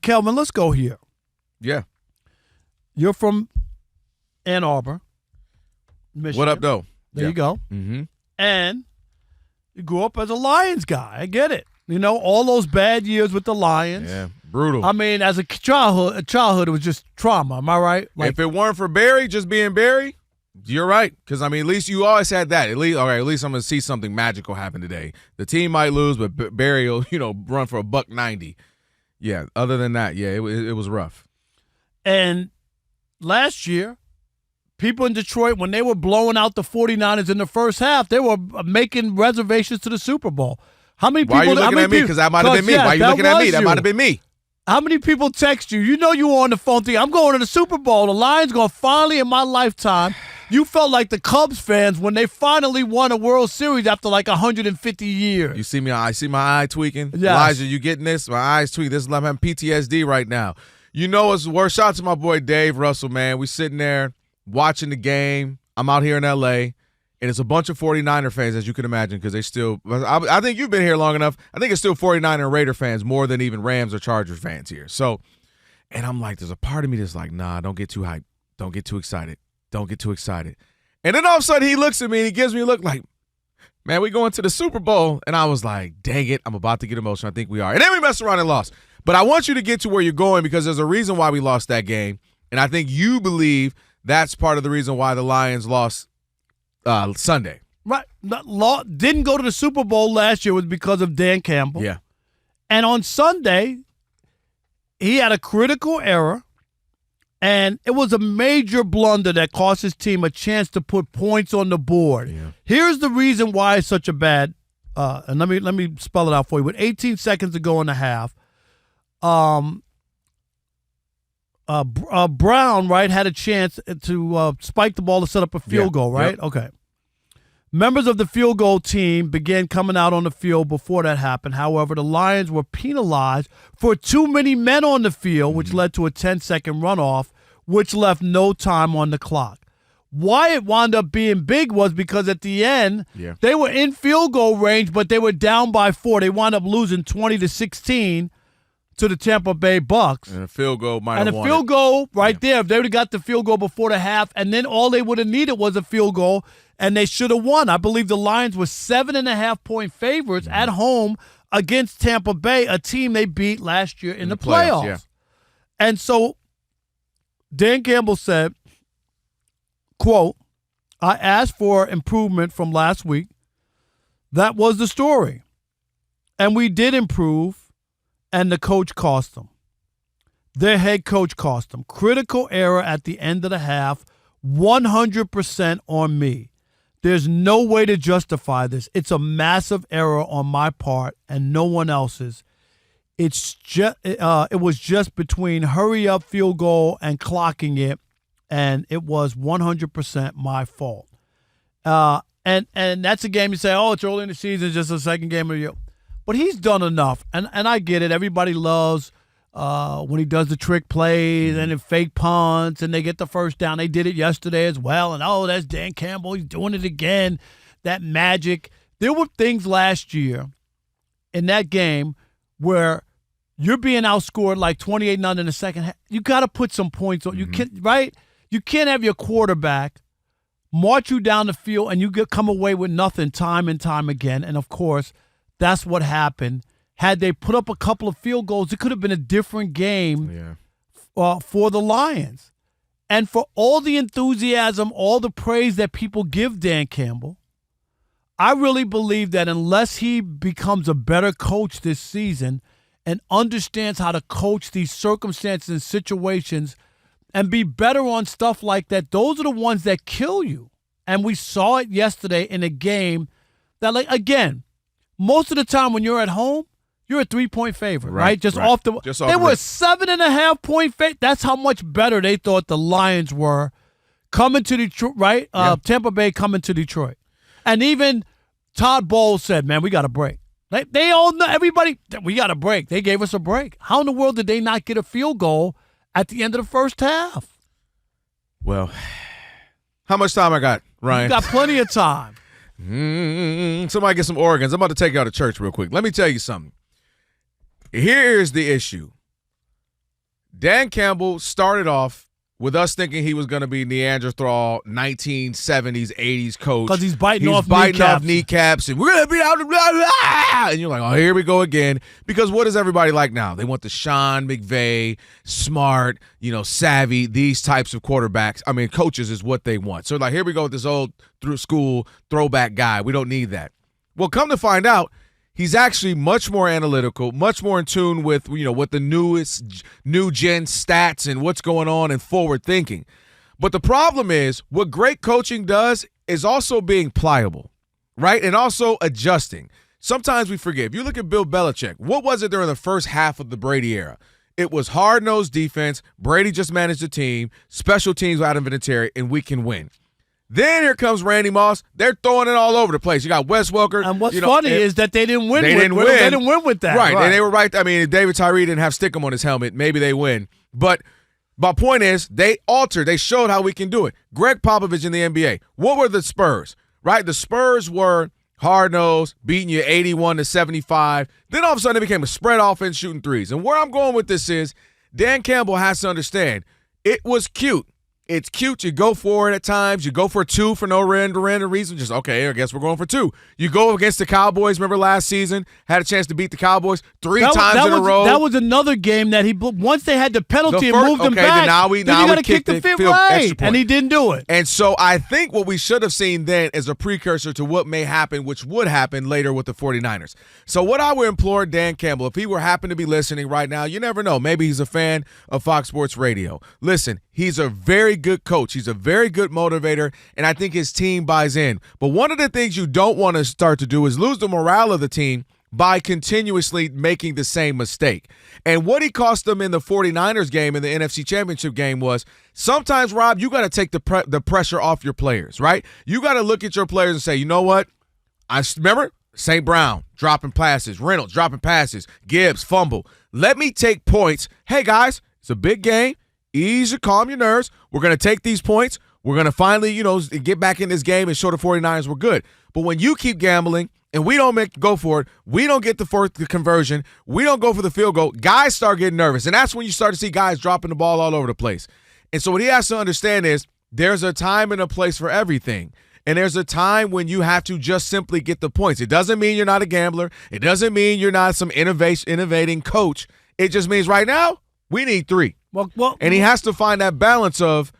Kelvin, let's go here. Yeah. You're from Ann Arbor, Michigan. What up, though? There you go. Mm-hmm. And you grew up as a Lions guy. I get it. You know, all those bad years with the Lions. Yeah, brutal. I mean, as a childhood, it was just trauma. Am I right? Like, if it weren't for Barry just being Barry, you're right. Because, I mean, at least you always had that. At least I'm going to see something magical happen today. The team might lose, but Barry will, run for $190. Yeah, other than that, yeah, it was rough. And last year, people in Detroit, when they were blowing out the 49ers in the first half, they were making reservations to the Super Bowl. How many people? Why are you looking at me? Because that might have been me. Yeah, Why are you looking at me? That might have been me. How many people text you? You know you were on the phone thinking, I'm going to the Super Bowl. The Lions going to finally, in my lifetime, you felt like the Cubs fans when they finally won a World Series after like 150 years. You see me? I see my eye tweaking. Yes. Elijah, you getting this? My eyes tweaking. This is I'm having PTSD right now. You know what's worse? Shout out to my boy Dave Russell, man. We sitting there watching the game. I'm out here in L.A., and it's a bunch of 49er fans, as you can imagine, because they still – I think you've been here long enough. I think it's still 49er and Raider fans more than even Rams or Chargers fans here. So, and I'm like, there's a part of me that's like, nah, don't get too hyped. Don't get too excited. Don't get too excited. And then all of a sudden he looks at me and he gives me a look like, man, we going to the Super Bowl. And I was like, dang it, I'm about to get emotional. I think we are. And then we messed around and lost. But I want you to get to where you're going because there's a reason why we lost that game. And I think you believe that's part of the reason why the Lions lost Sunday. Right. Didn't go to the Super Bowl last year was because of Dan Campbell. Yeah. And on Sunday, he had a critical error, and it was a major blunder that cost his team a chance to put points on the board. Yeah. Here's the reason why it's such a bad and let me spell it out for you. With 18 seconds to go in the half, Brown, right, had a chance to spike the ball to set up a field goal, right? Yep. Okay. Members of the field goal team began coming out on the field before that happened. However, the Lions were penalized for too many men on the field, which led to a 10-second runoff, which left no time on the clock. Why it wound up being big was because at the end, they were in field goal range, but they were down by 4. They wound up losing 20-16 to the Tampa Bay Bucks. And a field goal might have won. And a field goal right there, if they would have got the field goal before the half, and then all they would have needed was a field goal, and they should have won. I believe the Lions were 7.5-point favorites at home against Tampa Bay, a team they beat last year in the playoffs. Yeah. And so Dan Campbell said, quote, I asked for improvement from last week. That was the story. And we did improve, and the coach cost them. Their head coach cost them. Critical error at the end of the half, 100% on me. There's no way to justify this. It's a massive error on my part and no one else's. It's just it was just between hurry up field goal and clocking it, and it was 100% my fault. And that's a game you say, oh, it's early in the season, just a second game of the year. But he's done enough, and I get it. Everybody loves when he does the trick plays and the fake punts and they get the first down. They did it yesterday as well. And, oh, that's Dan Campbell. He's doing it again. That magic. There were things last year in that game where you're being outscored like 28-0 in the second half. You got to put some points on. You can't, right? You can't have your quarterback march you down the field and you come away with nothing time and time again. And, of course, that's what happened. Had they put up a couple of field goals, it could have been a different game for the Lions. And for all the enthusiasm, all the praise that people give Dan Campbell, I really believe that unless he becomes a better coach this season and understands how to coach these circumstances and situations and be better on stuff like that, those are the ones that kill you. And we saw it yesterday in a game that, like, again, most of the time when you're at home, you're a 3-point favorite, right? They were 7.5-point favorite. That's how much better they thought the Lions were coming to Detroit, right? Tampa Bay coming to Detroit. And even Todd Bowles said, man, we got a break. They all know, everybody, we got a break. They gave us a break. How in the world did they not get a field goal at the end of the first half? Well, how much time I got, Ryan? You got plenty of time. Somebody get some organs. I'm about to take you out of church real quick. Let me tell you something. Here's the issue. Dan Campbell started off with us thinking he was going to be Neanderthal 1970s, 80s coach. Because he's biting off kneecaps. And we're going to be out. Blah, blah. And you're like, oh, here we go again. Because what is everybody like now? They want the Sean McVay, smart, savvy, these types of quarterbacks. I mean, coaches is what they want. So, like, here we go with this old through school throwback guy. We don't need that. Well, come to find out, he's actually much more analytical, much more in tune with, what the new gen stats and what's going on and forward thinking. But the problem is what great coaching does is also being pliable, right? And also adjusting. Sometimes we forget. If you look at Bill Belichick, what was it during the first half of the Brady era? It was hard-nosed defense. Brady just managed the team, special teams out of Vinatieri, and we can win. Then here comes Randy Moss. They're throwing it all over the place. You got Wes Welker. And what's funny is that they didn't win. They didn't win with that. Right. And they were right. I mean, if David Tyree didn't have Stickum on his helmet, maybe they win. But my point is they altered. They showed how we can do it. Greg Popovich in the NBA. What were the Spurs? Right? The Spurs were hard-nosed, beating you 81-75. Then all of a sudden it became a spread offense shooting threes. And where I'm going with this is Dan Campbell has to understand it was cute. It's cute. You go for it at times. You go for two for no random reason. Just, okay, I guess we're going for two. You go against the Cowboys. Remember last season? Had a chance to beat the Cowboys three times in a row. That was another game that once they had the penalty and moved them back, then you got to kick the field right, and he didn't do it. And so I think what we should have seen then is a precursor to what may happen, which would happen later with the 49ers. So what I would implore Dan Campbell, if he were happen to be listening right now, you never know. Maybe he's a fan of Fox Sports Radio. Listen, he's a very good coach. He's a very good motivator, and I think his team buys in. But one of the things you don't want to start to do is lose the morale of the team by continuously making the same mistake. And what he cost them in the 49ers game, in the NFC Championship game, was sometimes, Rob, you got to take the pressure off your players, right? You got to look at your players and say, you know what? I remember St. Brown dropping passes, Reynolds dropping passes, Gibbs fumble. Let me take points. Hey, guys, it's a big game. Easy, calm your nerves. We're going to take these points. We're going to finally, get back in this game and show the 49ers we're good. But when you keep gambling and we don't go for it, we don't get the conversion, we don't go for the field goal, guys start getting nervous. And that's when you start to see guys dropping the ball all over the place. And so what he has to understand is there's a time and a place for everything. And there's a time when you have to just simply get the points. It doesn't mean you're not a gambler. It doesn't mean you're not some innovating coach. It just means right now we need three. And he has to find that balance of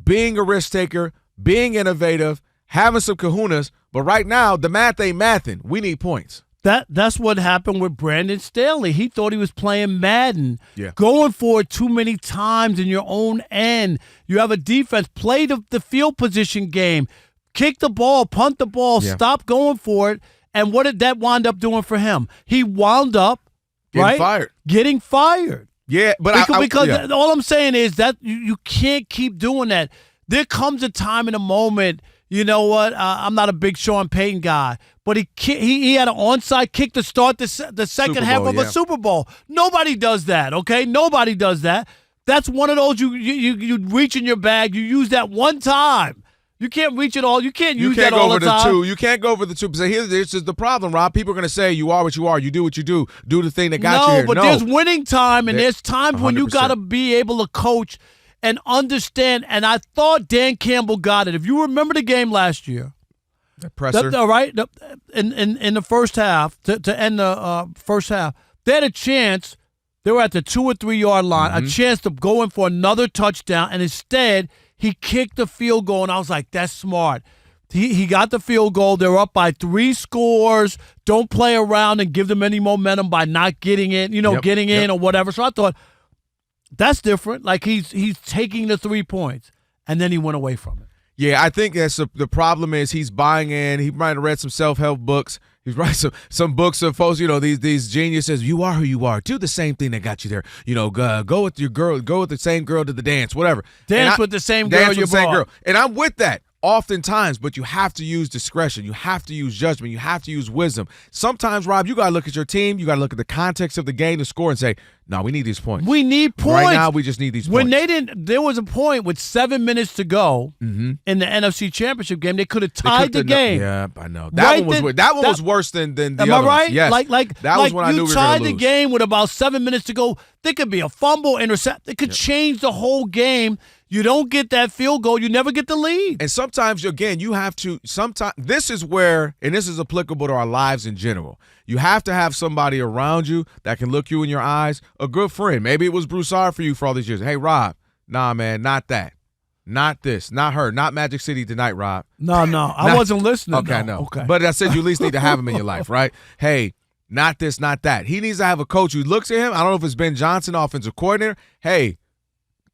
being a risk taker, being innovative, having some kahunas. But right now, the math ain't mathing. We need points. That's what happened with Brandon Staley. He thought he was playing Madden, going for it too many times in your own end. You have a defense, play the field position game, kick the ball, punt the ball, stop going for it. And what did that wind up doing for him? He wound up getting fired. Yeah, but because all I'm saying is that you can't keep doing that. There comes a time in a moment. You know what? I'm not a big Sean Payton guy, but he had an onside kick to start the second half of a Super Bowl. Nobody does that. Okay, nobody does that. That's one of those you reach in your bag. You use that one time. You can't reach it all. You can't use that all the time. You can't go over the two. So this is the problem, Rob. People are going to say you are what you are. You do what you do. Do the thing that got you here. But there's winning time, and there's times when you got to be able to coach and understand. And I thought Dan Campbell got it. If you remember the game last year, the presser, in the first half to end the first half, they had a chance. They were at the 2 or 3 yard line, a chance to go in for another touchdown, and instead he kicked the field goal, and I was like, that's smart. He got the field goal. They're up by 3 scores. Don't play around and give them any momentum by not getting it, getting in or whatever. So I thought, that's different. Like he's taking the 3 points, and then he went away from it. Yeah, I think that's the problem is he's buying in. He might have read some self-help books. He's writing some books of folks, these geniuses. You are who you are. Do the same thing that got you there. Go with your girl. Go with the same girl to the dance, whatever. Dance with the same girl you brought. And I'm with that oftentimes, but you have to use discretion. You have to use judgment. You have to use wisdom. Sometimes, Rob, you got to look at your team. You got to look at the context of the game, the score, and say, No, we need these points. We need points. Right now, we just need these When points. there was a point with 7 minutes to go in the NFC Championship game. They could have tied the game. Yeah, I know. That one was worse than the am other I right? ones. Yes. That was when I knew we were tied going to the lose. game with about 7 minutes to go. There could be a fumble, intercept. It could change the whole game. You don't get that field goal, you never get the lead. And sometimes, again, you have to – sometimes this is where – and this is applicable to our lives in general. You have to have somebody around you that can look you in your eyes, a good friend. Maybe it was Broussard for you for all these years. Hey, Rob, nah, man, not that. Not this. Not her. Not Magic City tonight, Rob. No. I wasn't listening. Okay, I know. Okay. But I said you at least need to have him in your life, right? Hey, not this, not that. He needs to have a coach who looks at him. I don't know if it's Ben Johnson, offensive coordinator. Hey,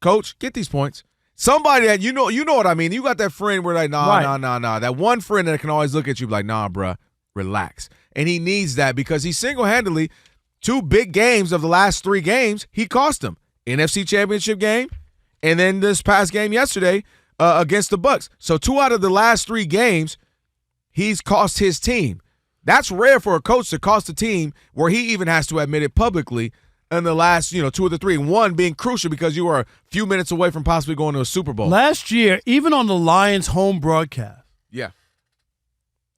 coach, get these points. Somebody that you know what I mean. You got that friend where like, nah. That one friend that can always look at you like, nah, bruh, relax. And he needs that because he single-handedly, 2 big games of the last 3 games, he cost them. NFC Championship game, and then this past game yesterday against the Bucs. So 2 out of the last 3 games, he's cost his team. That's rare for a coach to cost a team where he even has to admit it publicly in the last, 2 of the 3. One being crucial because you were a few minutes away from possibly going to a Super Bowl. Last year, even on the Lions home broadcast. Yeah.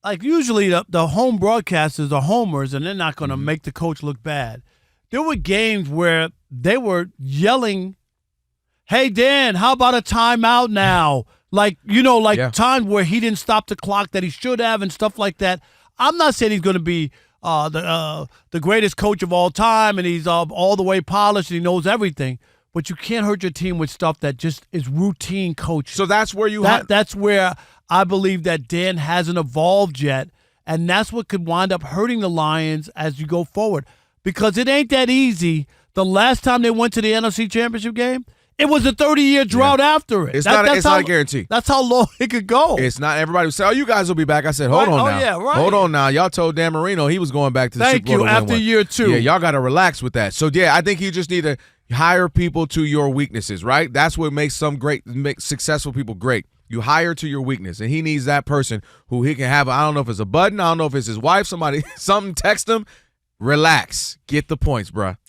Like usually the home broadcasters are homers and they're not going to make the coach look bad. There were games where they were yelling, hey, Dan, how about a timeout now? Times where he didn't stop the clock that he should have and stuff like that. I'm not saying he's going to be the greatest coach of all time and he's all the way polished and he knows everything, but you can't hurt your team with stuff that just is routine coaching. So that's where that's where I believe that Dan hasn't evolved yet, and that's what could wind up hurting the Lions as you go forward because it ain't that easy. The last time they went to the NFC Championship game, it was a 30-year drought after it. It's not a guarantee. That's how long it could go. It's not. Everybody would say, oh, you guys will be back. I said, hold on now. Yeah, right. Hold on now. Y'all told Dan Marino he was going back to the Super Bowl. Thank you. After year 2. Yeah, y'all got to relax with that. So, yeah, I think you just need to hire people to your weaknesses, right? That's what makes successful people great. You hire to your weakness, and he needs that person who he can have. I don't know if it's a button. I don't know if it's his wife, somebody, something, text him. Relax. Get the points, bruh.